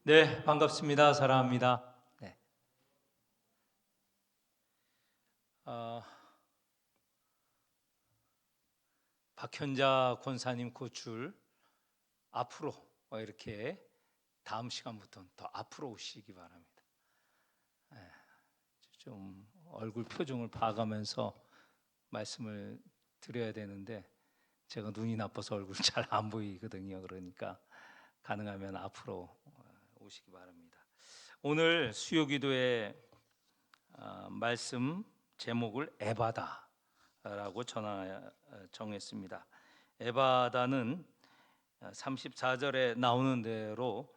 네, 반갑습니다. 사랑합니다. 네. 어, 박현자 권사님 고출 앞으로 이렇게 다음 시간부터는 더 앞으로 오시기 바랍니다. 네, 좀 얼굴 표정을 봐가면서 말씀을 드려야 되는데 제가 눈이 나빠서 얼굴 잘 안 보이거든요. 그러니까 가능하면 앞으로 오시기 바랍니다. 오늘 수요기도의 말씀 제목을 에바다라고 정했습니다. 에바다는 34절에 나오는 대로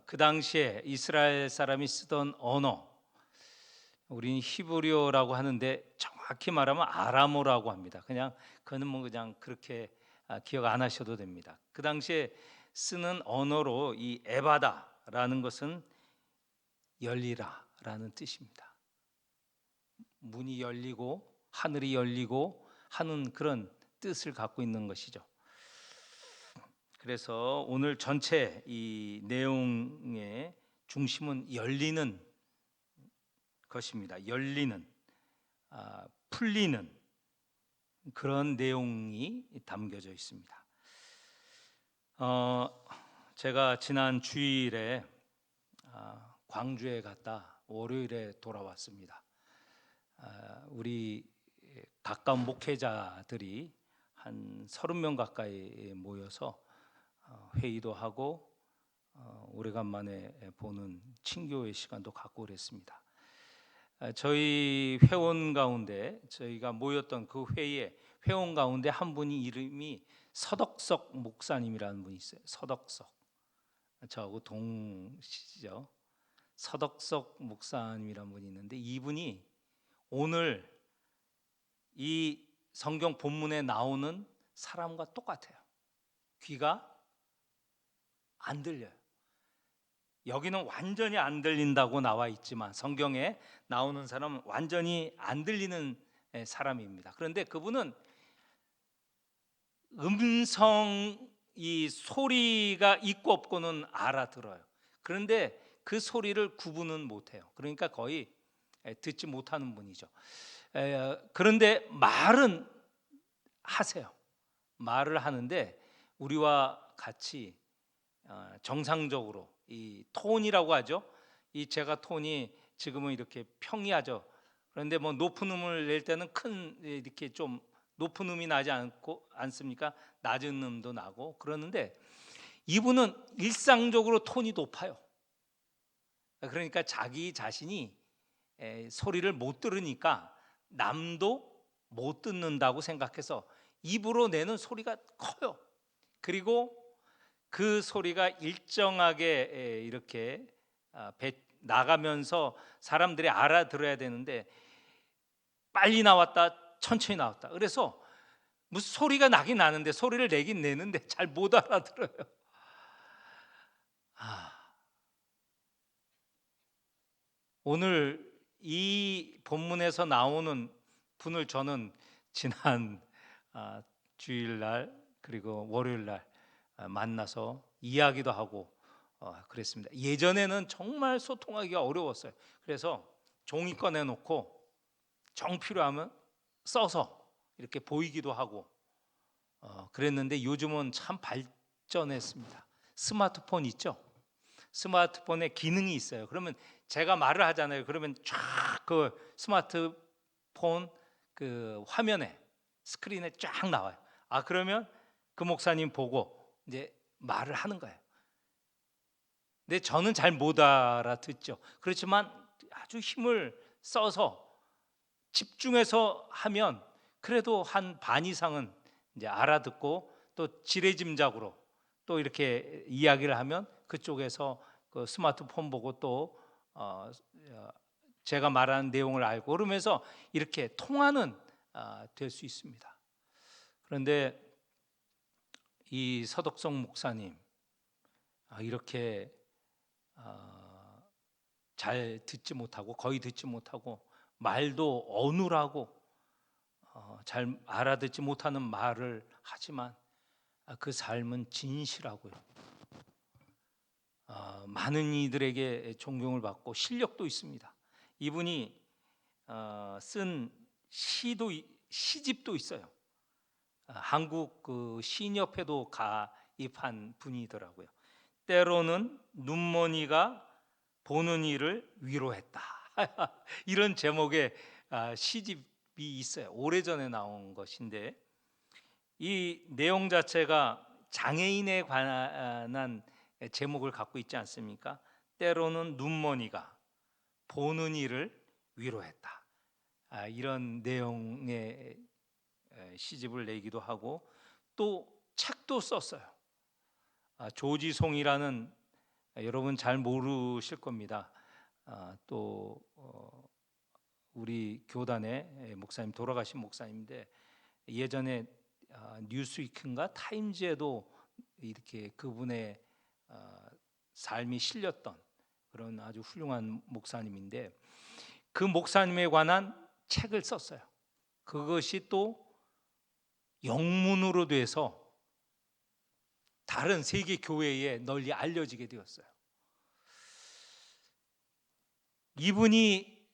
그 당시에 이스라엘 사람이 쓰던 언어, 우리는 히브리어라고 하는데 정확히 말하면 아람어라고 합니다. 그는 뭐 그냥 그렇게 기억 안 하셔도 됩니다. 그 당시에 쓰는 언어로 이 에바다라는 것은 열리라라는 뜻입니다. 문이 열리고 하늘이 열리고 하는 그런 뜻을 갖고 있는 것이죠. 그래서 오늘 전체 이 내용의 중심은 열리는 것입니다. 열리는, 풀리는 그런 내용이 담겨져 있습니다. 제가 지난 주일에 광주에 갔다 월요일에 돌아왔습니다. 우리 가까운 목회자들이 한 30명 가까이 모여서 회의도 하고 오래간만에 보는 친교의 시간도 갖고 그랬습니다. 저희 회원 가운데 저희가 모였던 그 회의에 회원 가운데 한 분이 이름이 서덕석 목사님이라는 분이 있어요. 서덕석, 저하고 동시죠. 서덕석 목사님이라는 분이 있는데 이분이 오늘 이 성경 본문에 나오는 사람과 똑같아요. 귀가 안 들려요. 여기는 완전히 안 들린다고 나와 있지만 성경에 나오는 사람은 완전히 안 들리는 사람입니다. 그런데 그분은 이 소리가 있고 없고는 알아들어요. 그런데 그 소리를 구분은 못해요. 그러니까 거의 듣지 못하는 분이죠. 그런데 말은 하세요. 말을 하는데 우리와 같이 정상적으로 이 톤이라고 하죠. 이 제가 톤이 지금은 이렇게 평이하죠. 그런데 뭐 높은 음을 낼 때는 큰 이렇게 좀 높은 음이 나지 않습니까? 낮은 음도 나고 그러는데 이분은 일상적으로 톤이 높아요. 그러니까 자기 자신이 소리를 못 들으니까 남도 못 듣는다고 생각해서 입으로 내는 소리가 커요. 그리고 그 소리가 일정하게 이렇게 나가면서 사람들이 알아들어야 되는데 빨리 나왔다 천천히 나왔다. 그래서 무슨 소리가 나긴 나는데 소리를 내긴 내는데 잘 못 알아들어요. 오늘 이 본문에서 나오는 분을 저는 지난 주일날 그리고 월요일날 만나서 이야기도 하고 그랬습니다. 예전에는 정말 소통하기가 어려웠어요. 그래서 종이 꺼내놓고 정 필요하면 써서 이렇게 보이기도 하고 그랬는데 요즘은 참 발전했습니다. 스마트폰 있죠? 스마트폰에 기능이 있어요. 그러면 제가 말을 하잖아요. 그러면 쫙 그 스마트폰 그 화면에 스크린에 쫙 나와요. 그러면 그 목사님 보고 이제 말을 하는 거예요. 근데 저는 잘 못 알아듣죠. 그렇지만 아주 힘을 써서 집중해서 하면 그래도 한 반 이상은 이제 알아듣고 또 지레짐작으로 또 이렇게 이야기를 하면 그쪽에서 그 스마트폰 보고 또 제가 말하는 내용을 알고 그러면서 이렇게 통화는 될 수 있습니다. 그런데 이 서덕성 목사님 이렇게 잘 듣지 못하고 거의 듣지 못하고 말도 어눌하고 잘 알아듣지 못하는 말을 하지만 그 삶은 진실하고요. 많은 이들에게 존경을 받고 실력도 있습니다. 이분이 쓴 시집도 있어요. 한국 그 시인협회도 가입한 분이더라고요. 때로는 눈머니가 보는 이를 위로했다. 이런 제목의 시집이 있어요. 오래전에 나온 것인데 이 내용 자체가 장애인에 관한 제목을 갖고 있지 않습니까? 때로는 눈머니가 보는 이를 위로했다. 이런 내용의 시집을 내기도 하고 또 책도 썼어요. 조지송이라는 여러분 잘 모르실 겁니다. 또 우리 교단의 목사님, 돌아가신 목사님인데 예전에 뉴스위크인가 타임즈에도 이렇게 그분의 삶이 실렸던 그런 아주 훌륭한 목사님인데 그 목사님에 관한 책을 썼어요. 그것이 또 영문으로 돼서 다른 세계 교회에 널리 알려지게 되었어요. 이분이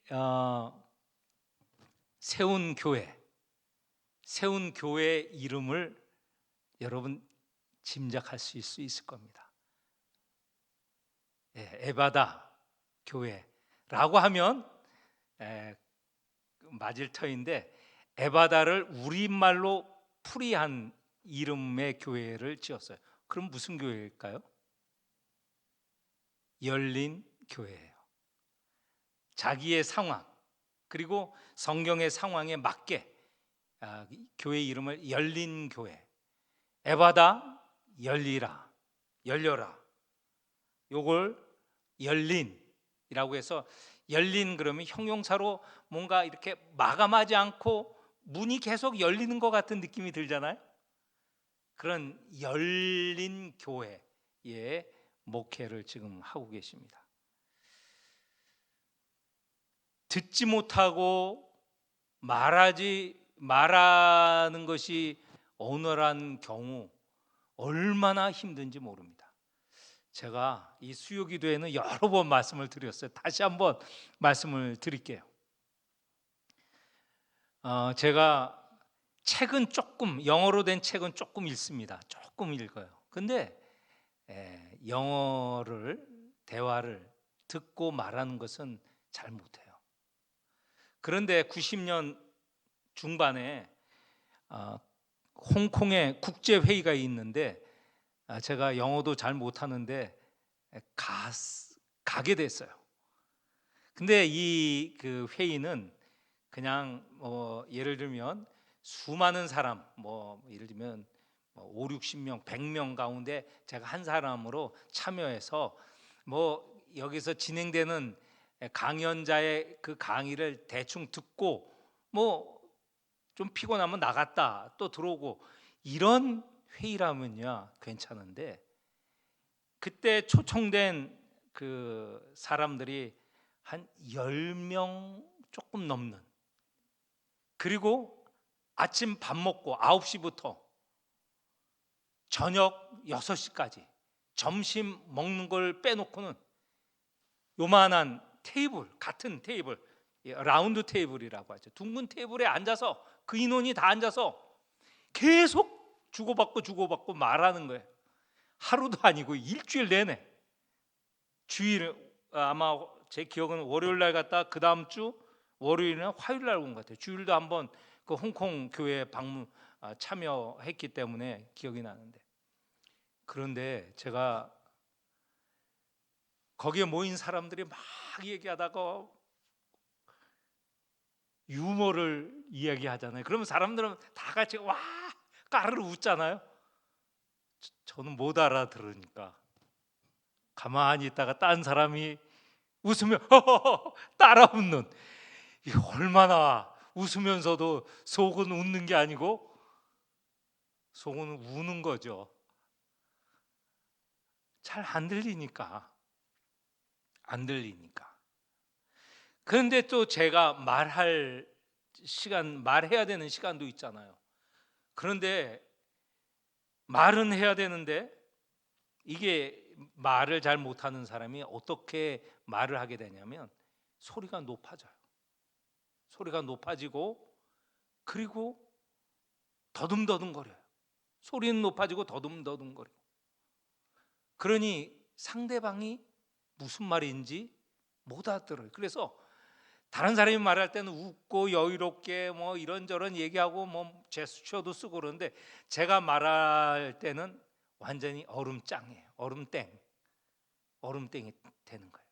세운 교회 이름을 여러분 짐작할 수 있을 겁니다. 에바다 교회라고 하면 맞을 터인데 에바다를 우리말로 풀이한 이름의 교회를 지었어요. 그럼 무슨 교회일까요? 열린 교회예요. 자기의 상황 그리고 성경의 상황에 맞게 교회 이름을 열린 교회, 에바다 열리라, 열려라. 요걸 열린이라고 해서 열린 그러면 형용사로 뭔가 이렇게 마감하지 않고 문이 계속 열리는 것 같은 느낌이 들잖아요. 그런 열린 교회의 목회를 지금 하고 계십니다. 듣지 못하고 말하는 것이 어눌한 경우 얼마나 힘든지 모릅니다. 제가 이 수요기도에는 여러 번 말씀을 드렸어요. 다시 한번 말씀을 드릴게요. 제가 책은 조금 영어로 된 책은 조금 읽습니다. 조금 읽어요. 근데 영어를 대화를 듣고 말하는 것은 잘 못해요. 그런데 90년 중반에 홍콩에 국제 회의가 있는데 제가 영어도 잘 못하는데 가게 됐어요. 근데 이 그 회의는 그냥 예를 들면 수많은 사람 예를 들면 5, 60명, 100명 가운데 제가 한 사람으로 참여해서 여기서 진행되는 강연자의 그 강의를 대충 듣고 좀 피곤하면 나갔다 또 들어오고 이런 회의라면요 괜찮은데 그때 초청된 그 사람들이 한 10명 조금 넘는 그리고 아침 밥 먹고 9시부터 저녁 6시까지 점심 먹는 걸 빼놓고는 요만한 테이블, 같은 테이블, 라운드 테이블이라고 하죠. 둥근 테이블에 앉아서 그 인원이 다 앉아서 계속 주고받고 말하는 거예요. 하루도 아니고 일주일 내내. 주일 아마 제 기억은 월요일 날 갔다 그 다음 주 월요일이나 화요일 날 온 것 같아요. 주일도 한번 그 홍콩 교회 방문 참여했기 때문에 기억이 나는데 그런데 제가 거기에 모인 사람들이 막 얘기하다가 유머를 이야기하잖아요. 그러면 사람들은 다 같이 와 까르르 웃잖아요. 저는 못 알아들으니까 가만히 있다가 딴 사람이 웃으면 따라 웃는 이 얼마나 웃으면서도 속은 웃는 게 아니고 속은 우는 거죠. 잘 안 들리니까. 그런데 또 제가 말해야 되는 시간도 있잖아요. 그런데 말은 해야 되는데 이게 말을 잘 못하는 사람이 어떻게 말을 하게 되냐면 소리가 높아져요. 소리가 높아지고 그리고 더듬더듬거려요. 소리는 높아지고 더듬더듬거리고. 그러니 상대방이 무슨 말인지 못 알아들어요. 그래서 다른 사람이 말할 때는 웃고 여유롭게 뭐 이런저런 얘기하고 뭐 제스처도 쓰고 그러는데 제가 말할 때는 완전히 얼음장이에요. 얼음땡이 되는 거예요.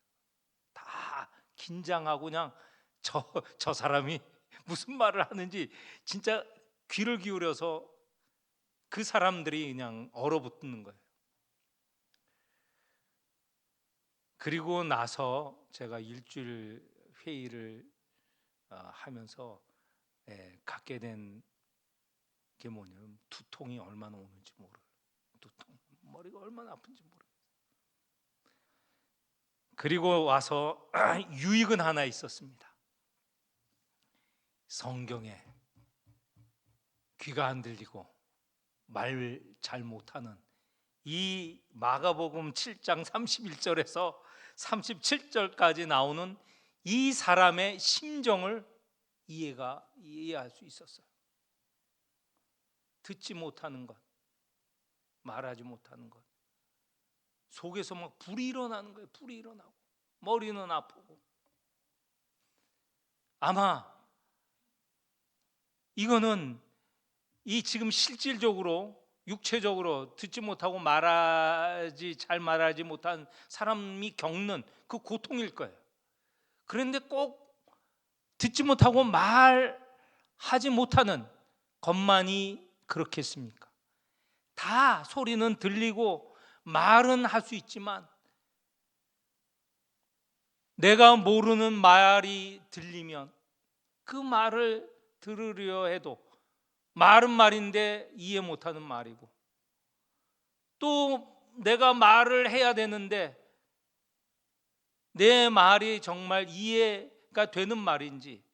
다 긴장하고 그냥 저 사람이 무슨 말을 하는지 진짜 귀를 기울여서 그 사람들이 그냥 얼어붙는 거예요. 그리고 나서 제가 일주일 회의를 하면서 갖게 된 게 뭐냐면 두통이 얼마나 오는지 모르요. 두통, 머리가 얼마나 아픈지 모르요. 그리고 와서 유익은 하나 있었습니다. 성경에 귀가 안 들리고 말 잘 못하는 이 마가복음 7장 31절에서 37절까지 나오는 이 사람의 심정을 이해할 수 있었어요. 듣지 못하는 것, 말하지 못하는 것, 속에서 막 불이 일어나는 거예요. 불이 일어나고 머리는 아프고. 아마 이거는 이 지금 실질적으로 육체적으로 듣지 못하고 잘 말하지 못한 사람이 겪는 그 고통일 거예요. 그런데 꼭 듣지 못하고 말하지 못하는 것만이 그렇겠습니까? 다 소리는 들리고 말은 할 수 있지만 내가 모르는 말이 들리면 그 말을 들으려 해도 말은 말인데 이해 못하는 말이고, 또 내가 말을 해야 되는데 내 말이 정말 이해가 되는 말인지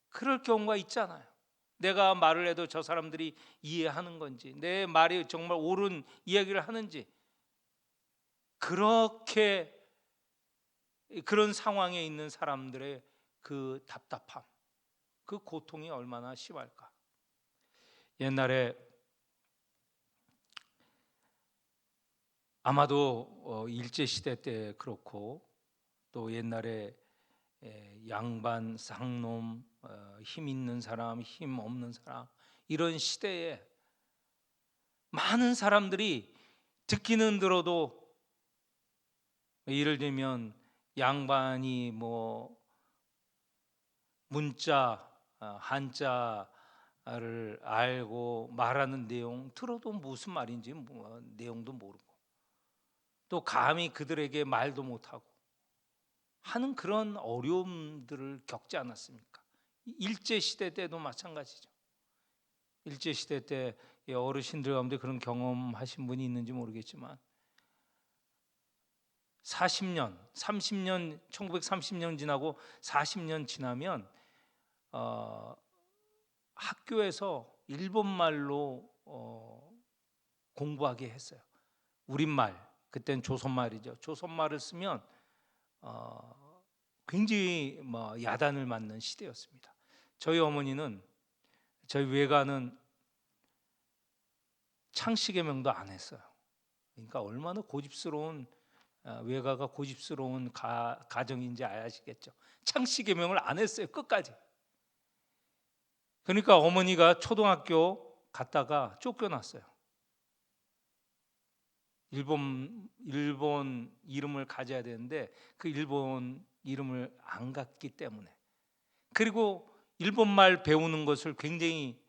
그럴 경우가 있잖아요. 내가 말을 해도 저 사람들이 이해하는 건지, 내 말이 정말 옳은 이야기를 하는지, 그런 상황에 있는 사람들의 그 답답함, 그 고통이 얼마나 심할까. 옛날에 아마도 일제시대 때 그렇고 또 옛날에 양반, 상놈, 힘 있는 사람, 힘 없는 사람, 이런 시대에 많은 사람들이 듣기는 들어도, 예를 들면 양반이 뭐 문자, 한자를 알고 말하는 내용 들어도 무슨 말인지 내용도 모르고, 또 감히 그들에게 말도 못하고 하는 그런 어려움들을 겪지 않았습니까? 일제 시대 때도 마찬가지죠. 일제 시대 때 어르신들 가운데 그런 경험하신 분이 있는지 모르겠지만 40년, 30년, 1930년 지나고 40년 지나면 학교에서 일본말로 공부하게 했어요. 우리말, 그때는 조선말이죠. 조선말을 쓰면 굉장히 야단을 맞는 시대였습니다. 저희 어머니는, 저희 외가는 창씨개명도 안 했어요. 그러니까 얼마나 고집스러운, 외가가 고집스러운 가정인지 아시겠죠. 창씨개명을 안 했어요, 끝까지. 그러니까 어머니가 초등학교 갔다가 쫓겨났어요. 일본 이름을 가져야 되는데 그 일본 이름을 안 갔기 때문에, 그리고 일본말 배우는 것을 굉장히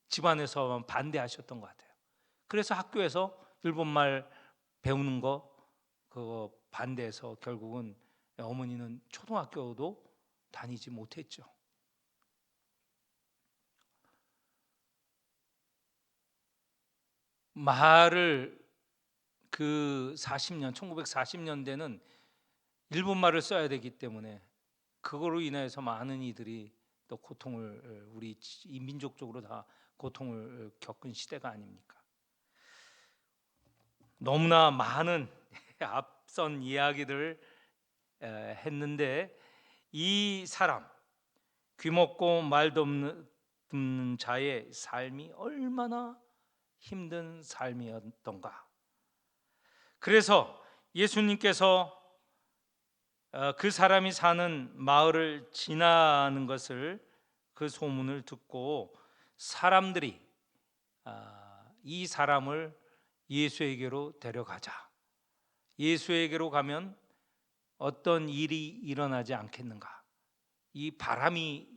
집안에서 반대하셨던 것 같아요. 그래서 학교에서 일본말 배우는 거 그거 반대해서 결국은 어머니는 초등학교도 다니지 못했죠. 말을 그 1940년대는 일본말을 써야 되기 때문에 그거로 인해서 많은 이들이 또 고통을, 우리 민족적으로 다 고통을 겪은 시대가 아닙니까? 너무나 많은 앞선 이야기들을 했는데 이 사람, 귀먹고 말도 없는 자의 삶이 얼마나 힘든 삶이었던가. 그래서 예수님께서 그 사람이 사는 마을을 지나는 것을, 그 소문을 듣고 사람들이 이 사람을 예수에게로 데려가자, 예수에게로 가면 어떤 일이 일어나지 않겠는가, 이 바람이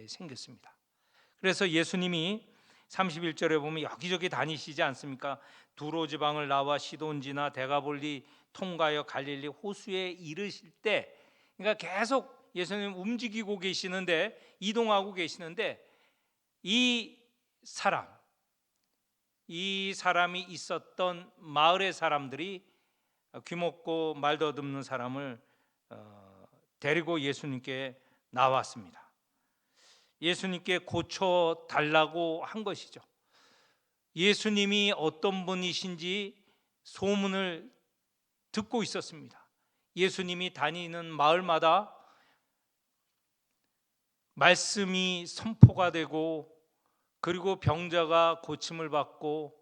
생겼습니다. 그래서 예수님이 31절에 보면 여기저기 다니시지 않습니까? 두로 지방을 나와 시돈지나 데가볼리 통과하여 갈릴리 호수에 이르실 때, 그러니까 계속 예수님 움직이고 계시는데, 이동하고 계시는데, 이 사람이 있었던 마을의 사람들이 귀먹고 말 더듬는 사람을 데리고 예수님께 나왔습니다. 예수님께 고쳐 달라고 한 것이죠. 예수님이 어떤 분이신지 소문을 듣고 있었습니다. 예수님이 다니는 마을마다 말씀이 선포가 되고, 그리고 병자가 고침을 받고,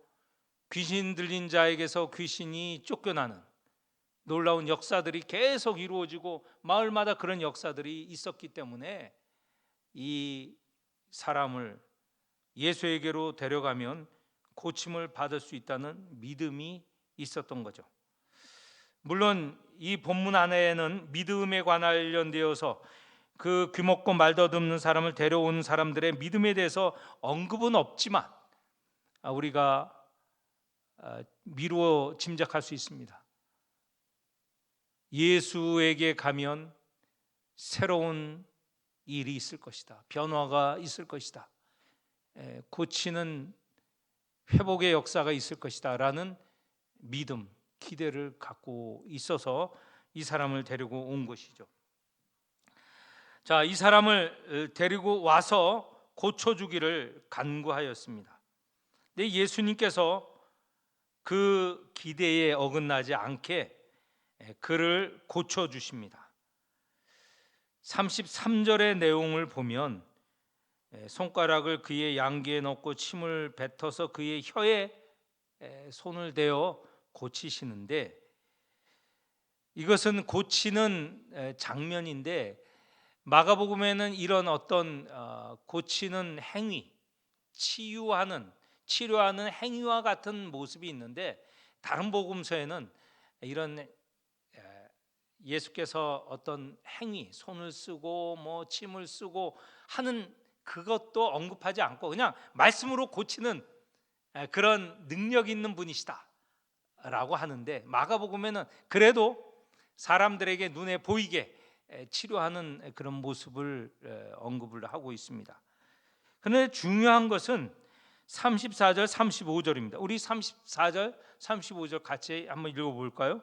귀신 들린 자에게서 귀신이 쫓겨나는 놀라운 역사들이 계속 이루어지고, 마을마다 그런 역사들이 있었기 때문에 이 사람을 예수에게로 데려가면 고침을 받을 수 있다는 믿음이 있었던 거죠. 물론 이 본문 안에는 믿음에 관련되어서 그 귀먹고 말 더듬는 사람을 데려온 사람들의 믿음에 대해서 언급은 없지만 우리가 미루어 짐작할 수 있습니다. 예수에게 가면 새로운 일이 있을 것이다, 변화가 있을 것이다, 고치는 회복의 역사가 있을 것이다 라는 믿음, 기대를 갖고 있어서 이 사람을 데리고 온 것이죠. 자, 이 사람을 데리고 와서 고쳐주기를 간구하였습니다. 근데 예수님께서 그 기대에 어긋나지 않게 그를 고쳐주십니다. 33절의 내용을 보면 손가락을 그의 양귀에 넣고 침을 뱉어서 그의 혀에 손을 대어 고치시는데, 이것은 고치는 장면인데 마가복음에는 이런 어떤 고치는 행위, 치료하는 행위와 같은 모습이 있는데, 다른 복음서에는 이런 예수께서 어떤 행위, 손을 쓰고 뭐 침을 쓰고 하는 그것도 언급하지 않고 그냥 말씀으로 고치는 그런 능력 있는 분이시다 라고 하는데, 마가복음에는 그래도 사람들에게 눈에 보이게 치료하는 그런 모습을 언급을 하고 있습니다. 그런데 중요한 것은 34절 35절입니다. 우리 34절 35절 같이 한번 읽어볼까요?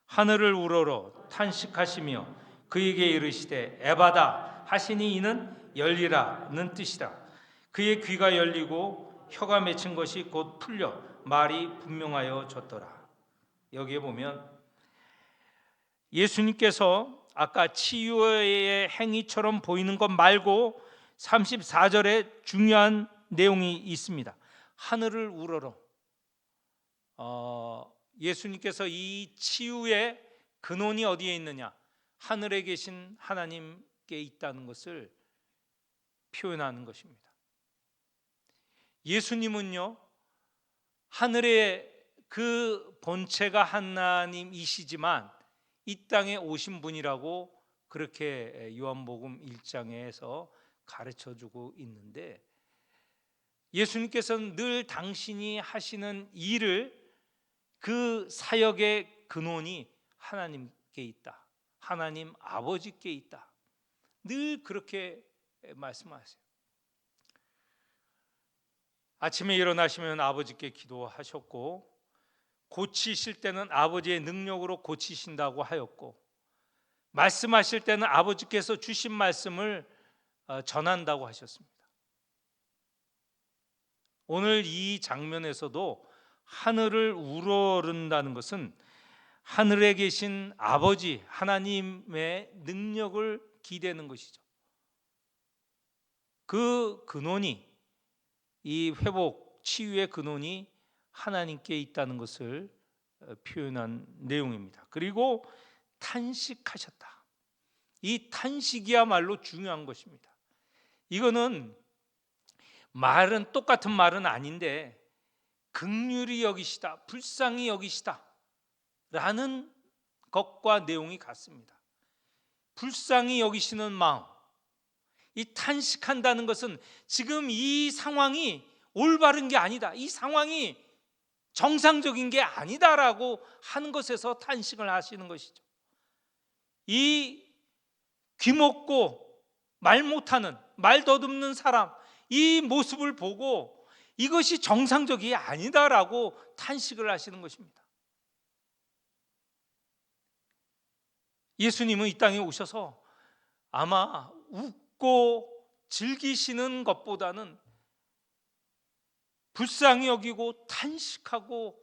하늘을 우러러 탄식하시며 그에게 이르시되 에바다 하시니 이는 열리라는 뜻이라. 그의 귀가 열리고 혀가 맺힌 것이 곧 풀려 말이 분명하여 졌더라. 여기에 보면 예수님께서 아까 치유의 행위처럼 보이는 것 말고 34절에 중요한 내용이 있습니다. 하늘을 우러러, 예수님께서 이 치유의 근원이 어디에 있느냐? 하늘에 계신 하나님께 있다는 것을 표현하는 것입니다. 예수님은요, 하늘의 그 본체가 하나님이시지만 이 땅에 오신 분이라고 그렇게 요한복음 1장에서 가르쳐주고 있는데, 예수님께서는 늘 당신이 하시는 일을, 그 사역의 근원이 하나님께 있다, 하나님 아버지께 있다, 늘 그렇게 말씀하세요. 아침에 일어나시면 아버지께 기도하셨고, 고치실 때는 아버지의 능력으로 고치신다고 하였고, 말씀하실 때는 아버지께서 주신 말씀을 전한다고 하셨습니다. 오늘 이 장면에서도 하늘을 우러른다는 것은 하늘에 계신 아버지 하나님의 능력을 기대는 것이죠. 그 근원이, 이 회복 치유의 근원이 하나님께 있다는 것을 표현한 내용입니다. 그리고 탄식하셨다. 이 탄식이야말로 중요한 것입니다. 이거는 말은 똑같은 말은 아닌데 긍휼히 여기시다, 불쌍히 여기시다 라는 것과 내용이 같습니다. 불쌍히 여기시는 마음, 이 탄식한다는 것은 지금 이 상황이 올바른 게 아니다, 이 상황이 정상적인 게 아니다라고 하는 것에서 탄식을 하시는 것이죠. 이 귀먹고 말 못하는, 말 더듬는 사람, 이 모습을 보고 이것이 정상적이 아니다라고 탄식을 하시는 것입니다. 예수님은 이 땅에 오셔서 아마 웃고 즐기시는 것보다는 불쌍히 여기고 탄식하고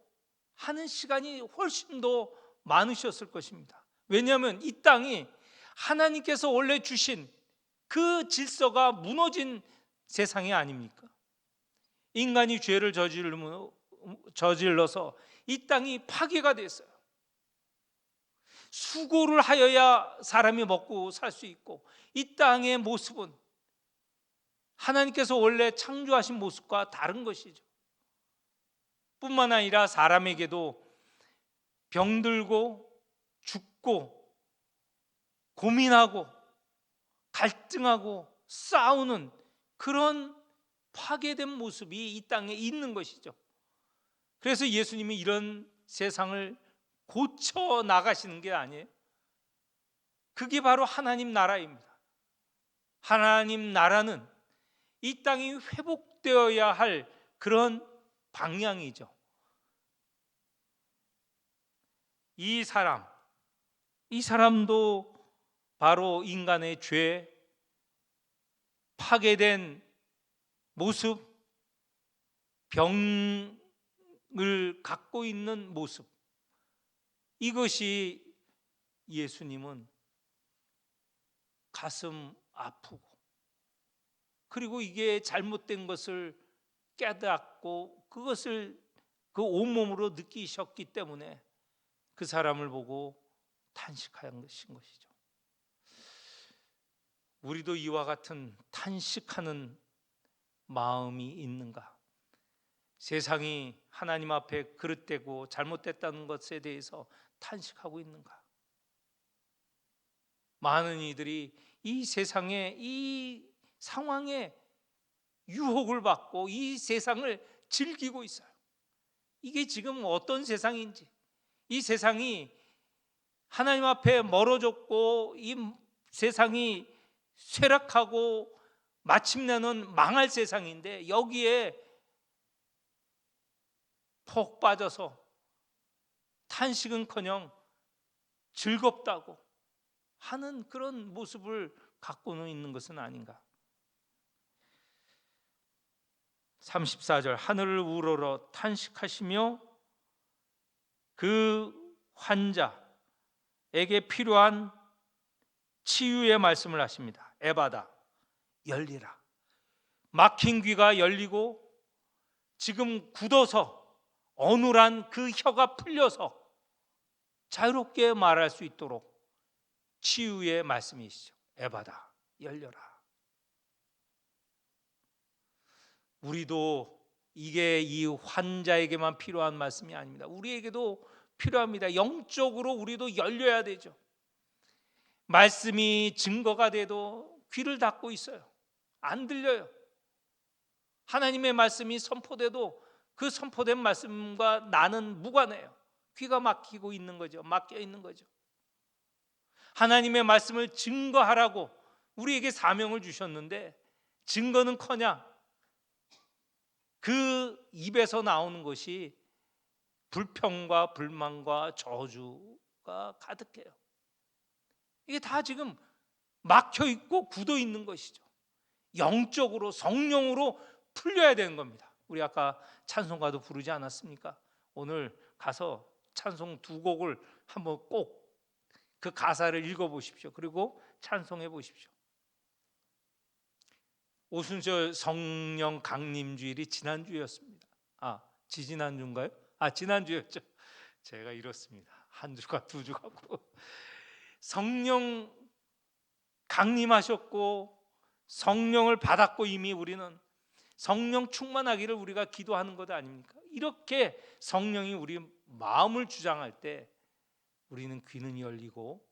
하는 시간이 훨씬 더 많으셨을 것입니다. 왜냐하면 이 땅이 하나님께서 원래 주신 그 질서가 무너진 세상이 아닙니까? 인간이 죄를 저질러서 이 땅이 파괴가 됐어요. 수고를 하여야 사람이 먹고 살 수 있고, 이 땅의 모습은 하나님께서 원래 창조하신 모습과 다른 것이죠. 뿐만 아니라 사람에게도 병들고 죽고 고민하고 갈등하고 싸우는 그런 파괴된 모습이 이 땅에 있는 것이죠. 그래서 예수님이 이런 세상을 고쳐 나가시는 게 아니에요. 그게 바로 하나님 나라입니다. 하나님 나라는 이 땅이 회복되어야 할 그런 방향이죠. 이 사람도 바로 인간의 죄, 파괴된 모습, 병을 갖고 있는 모습, 이것이 예수님은 가슴 아프고, 그리고 이게 잘못된 것을 깨닫고 그것을 그 온몸으로 느끼셨기 때문에 그 사람을 보고 탄식한 것이죠. 우리도 이와 같은 탄식하는 마음이 있는가? 세상이 하나님 앞에 그릇되고 잘못됐다는 것에 대해서 탄식하고 있는가? 많은 이들이 이 세상에, 이 상황에 유혹을 받고 이 세상을 즐기고 있어요. 이게 지금 어떤 세상인지, 이 세상이 하나님 앞에 멀어졌고 이 세상이 쇠락하고 마침내는 망할 세상인데, 여기에 폭 빠져서 탄식은커녕 즐겁다고 하는 그런 모습을 갖고는 있는 것은 아닌가. 34절, 하늘을 우러러 탄식하시며 그 환자에게 필요한 치유의 말씀을 하십니다. 에바다, 열리라. 막힌 귀가 열리고 지금 굳어서 어눌한 그 혀가 풀려서 자유롭게 말할 수 있도록 치유의 말씀이시죠. 에바다, 열려라. 우리도 이게 이 환자에게만 필요한 말씀이 아닙니다. 우리에게도 필요합니다. 영적으로 우리도 열려야 되죠. 말씀이 증거가 돼도 귀를 닫고 있어요. 안 들려요. 하나님의 말씀이 선포돼도 그 선포된 말씀과 나는 무관해요. 귀가 막히고 있는 거죠. 막혀 있는 거죠. 하나님의 말씀을 증거하라고 우리에게 사명을 주셨는데, 증거는커녕 그 입에서 나오는 것이 불평과 불만과 저주가 가득해요. 이게 다 지금 막혀 있고 굳어 있는 것이죠. 영적으로, 성령으로 풀려야 되는 겁니다. 우리 아까 찬송가도 부르지 않았습니까? 오늘 가서 찬송 두 곡을 한번 꼭 그 가사를 읽어보십시오. 그리고 찬송해 보십시오. 오순절 성령 강림주일이 지난주였습니다. 지지난주인가요? 지난주였죠. 제가 이렇습니다. 한 주가 두 주 같고. 성령 강림하셨고 성령을 받았고 이미 우리는 성령 충만하기를 우리가 기도하는 것 아닙니까? 이렇게 성령이 우리 마음을 주장할 때 우리는 귀는 열리고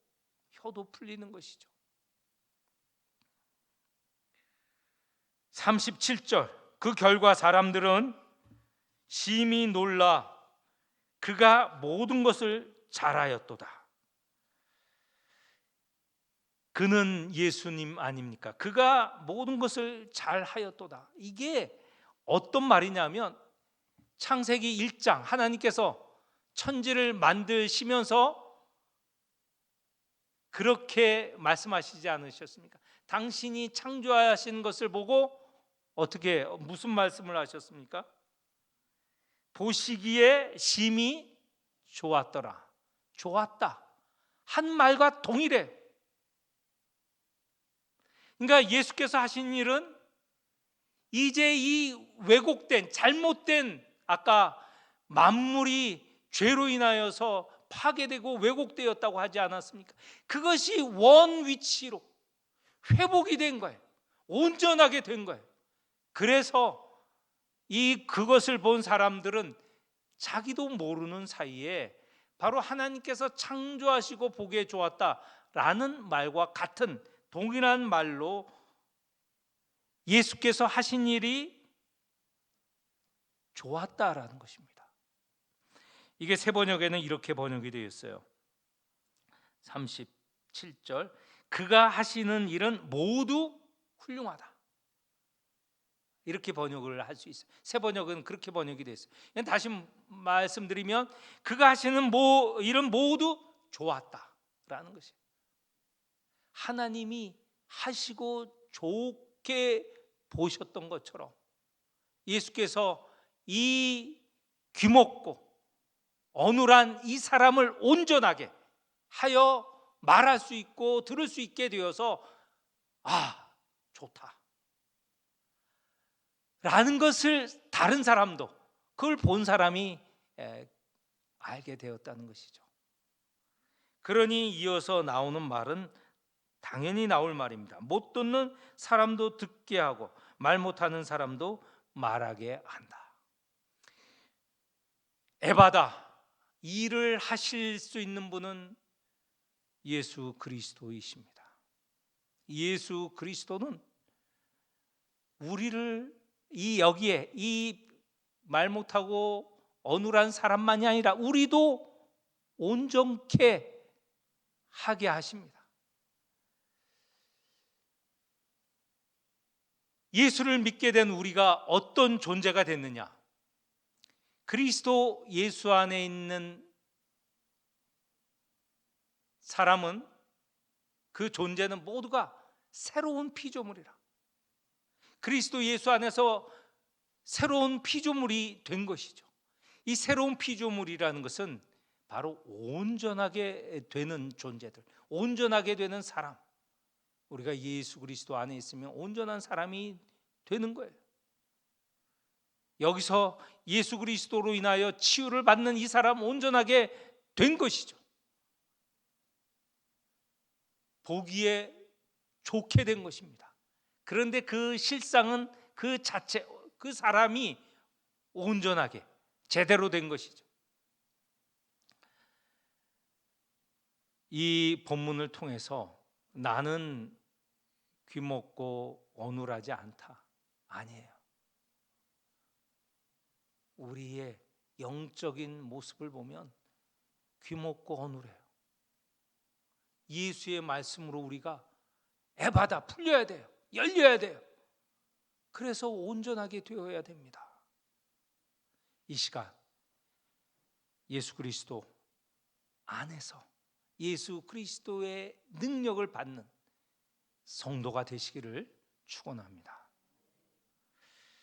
혀도 풀리는 것이죠. 37절 그 결과 사람들은 심히 놀라 그가 모든 것을 잘하였도다. 그는 예수님 아닙니까? 그가 모든 것을 잘하였도다. 이게 어떤 말이냐면 창세기 1장 하나님께서 천지를 만드시면서 그렇게 말씀하시지 않으셨습니까? 당신이 창조하신 것을 보고 어떻게 무슨 말씀을 하셨습니까? 보시기에 심히 좋았더라. 좋았다. 한 말과 동일해. 그러니까 예수께서 하신 일은 이제 이 왜곡된 잘못된 아까 만물이 죄로 인하여서 파괴되고 왜곡되었다고 하지 않았습니까? 그것이 원 위치로 회복이 된 거예요. 온전하게 된 거예요. 그래서 그것을 본 사람들은 자기도 모르는 사이에 바로 하나님께서 창조하시고 보기에 좋았다라는 말과 같은 동일한 말로 예수께서 하신 일이 좋았다라는 것입니다. 이게 새 번역에는 이렇게 번역이 되어 있어요. 37절 그가 하시는 일은 모두 훌륭하다. 이렇게 번역을 할 수 있어요. 새 번역은 그렇게 번역이 되어 있어요. 다시 말씀드리면 그가 하시는 일은 모두 좋았다라는 것이에요. 하나님이 하시고 좋게 보셨던 것처럼 예수께서 이 귀먹고 어눌한 이 사람을 온전하게 하여 말할 수 있고 들을 수 있게 되어서 좋다 라는 것을 다른 사람도 그걸 본 사람이 알게 되었다는 것이죠. 그러니 이어서 나오는 말은 당연히 나올 말입니다. 못 듣는 사람도 듣게 하고 말 못하는 사람도 말하게 한다. 에바다 일을 하실 수 있는 분은 예수 그리스도이십니다. 예수 그리스도는 우리를 여기에 이 말 못하고 어눌한 사람만이 아니라 우리도 온전케 하게 하십니다. 예수를 믿게 된 우리가 어떤 존재가 됐느냐? 그리스도 예수 안에 있는 사람은 그 존재는 모두가 새로운 피조물이라. 그리스도 예수 안에서 새로운 피조물이 된 것이죠. 이 새로운 피조물이라는 것은 바로 온전하게 되는 존재들, 온전하게 되는 사람. 우리가 예수 그리스도 안에 있으면 온전한 사람이 되는 거예요. 여기서 예수 그리스도로 인하여 치유를 받는 이 사람 온전하게 된 것이죠. 보기에 좋게 된 것입니다. 그런데 그 실상은 그 자체, 그 사람이 온전하게 제대로 된 것이죠. 이 본문을 통해서 나는 귀먹고 어눌하지 않다. 아니에요. 우리의 영적인 모습을 보면 귀먹고 어눌해요. 예수의 말씀으로 우리가 에바다 풀려야 돼요. 열려야 돼요. 그래서 온전하게 되어야 됩니다. 이 시간 예수 그리스도 안에서 예수 그리스도의 능력을 받는 성도가 되시기를 축원합니다.